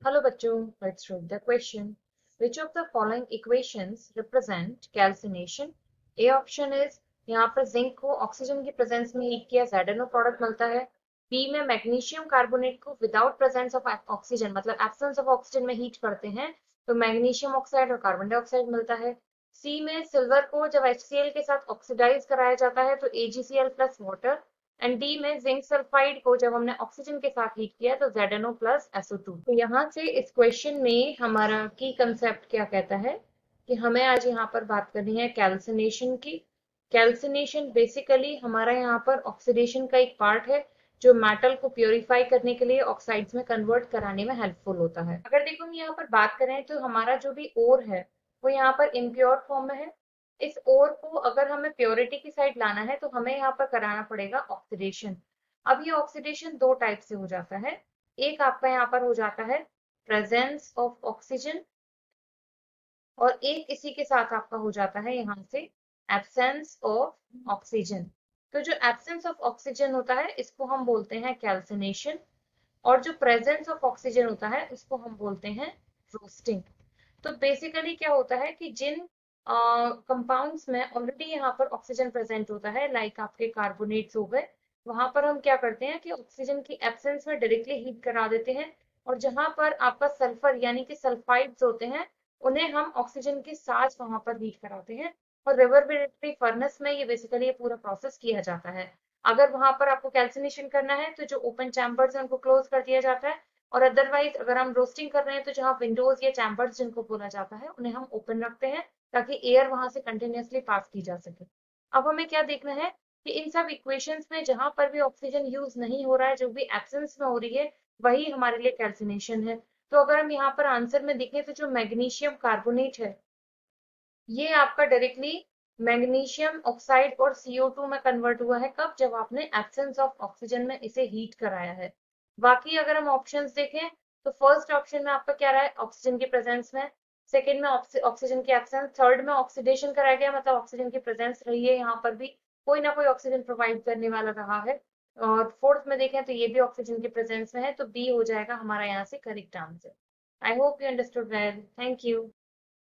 Hello बच्चों, let's read the question. Which of the following equations represent calcination? A option is यहाँ पर zinc को oxygen की presence में हीट किया ZNO प्रोडक्ट मिलता है. बी में मैग्नीशियम कार्बोनेट को विदाउट प्रेजेंस ऑफ ऑक्सीजन मतलब एब्सेंस ऑफ ऑक्सीजन में हीट करते हैं तो मैग्नीशियम ऑक्साइड और कार्बन डाइऑक्साइड मिलता है. सी में सिल्वर को जब HCl के साथ ऑक्सीडाइज कराया जाता है तो AgCl plus water. And D में जिंक सल्फाइड को जब हमने ऑक्सीजन के साथ हीट किया तो ZNO प्लस SO2. तो यहाँ से इस क्वेश्चन में हमारा की कंसेप्ट क्या कहता है कि हमें आज यहाँ पर बात करनी है कैल्सिनेशन की. कैल्सिनेशन बेसिकली हमारा यहाँ पर ऑक्सीडेशन का एक पार्ट है जो मेटल को प्योरीफाई करने के लिए ऑक्साइड्स में कन्वर्ट कराने में हेल्पफुल होता है. अगर देखो हम यहाँ पर बात करें तो हमारा जो भी ओर है वो यहाँ पर इम्प्योर फॉर्म में है. इस ओर को अगर हमें प्योरिटी की साइड लाना है तो हमें यहाँ पर कराना पड़ेगा ऑक्सीडेशन. अब ये ऑक्सीडेशन दो टाइप से हो जाता है. एक आपका यहाँ पर हो जाता है प्रेजेंस ऑफ ऑक्सीजन और एक इसी के साथ आपका हो जाता है यहाँ से एब्सेंस ऑफ ऑक्सीजन. तो जो एब्सेंस ऑफ ऑक्सीजन होता है इसको हम बोलते हैं कैल्सिनेशन और जो प्रेजेंस ऑफ ऑक्सीजन होता है उसको हम बोलते हैं रोस्टिंग. तो बेसिकली क्या होता है कि जिन कंपाउंड्स में ऑलरेडी यहाँ पर ऑक्सीजन प्रेजेंट होता है लाइक आपके कार्बोनेट्स हो गए, वहां पर हम क्या करते हैं कि ऑक्सीजन की एब्सेंस में डायरेक्टली हीट करा देते हैं और जहां पर आपका सल्फर यानी कि सल्फाइड्स होते हैं उन्हें हम ऑक्सीजन के साथ वहां पर हीट कराते हैं. और रिवर्बरेटरी फर्नेस में ये बेसिकली ये पूरा प्रोसेस किया जाता है. अगर वहां पर आपको कैल्सिनेशन करना है तो जो ओपन चैम्बर्स है उनको क्लोज कर दिया जाता है और अदरवाइज अगर हम रोस्टिंग कर रहे हैं तो जहाँ विंडोज या चैम्बर्स जिनको बोला जाता है उन्हें हम ओपन रखते हैं ताकि एयर वहां से कंटिन्यूअसली पास की जा सके. अब हमें क्या देखना है कि इन सब इक्वेशंस में जहां पर भी ऑक्सीजन यूज नहीं हो रहा है, जो भी एब्सेंस में हो रही है, वही हमारे लिए कैल्सिनेशन है. तो अगर हम यहाँ पर आंसर में देखें तो जो मैग्नीशियम कार्बोनेट है ये आपका डायरेक्टली मैग्नीशियम ऑक्साइड और CO2 में कन्वर्ट हुआ है. कब? जब आपने एब्सेंस ऑफ ऑक्सीजन में इसे हीट कराया है. बाकी अगर हम ऑप्शंस देखें तो फर्स्ट ऑप्शन में आपका क्या रहा है ऑक्सीजन की प्रेजेंस में, सेकंड में ऑक्सीजन की एब्सेंस, थर्ड में ऑक्सीडेशन कराया गया मतलब ऑक्सीजन की प्रेजेंस रही है, यहाँ पर भी कोई ना कोई ऑक्सीजन प्रोवाइड करने वाला रहा है. और फोर्थ में देखें तो ये भी ऑक्सीजन की प्रेजेंस में है तो बी हो जाएगा हमारा यहाँ से correct answer. I hope you understood well. Thank you.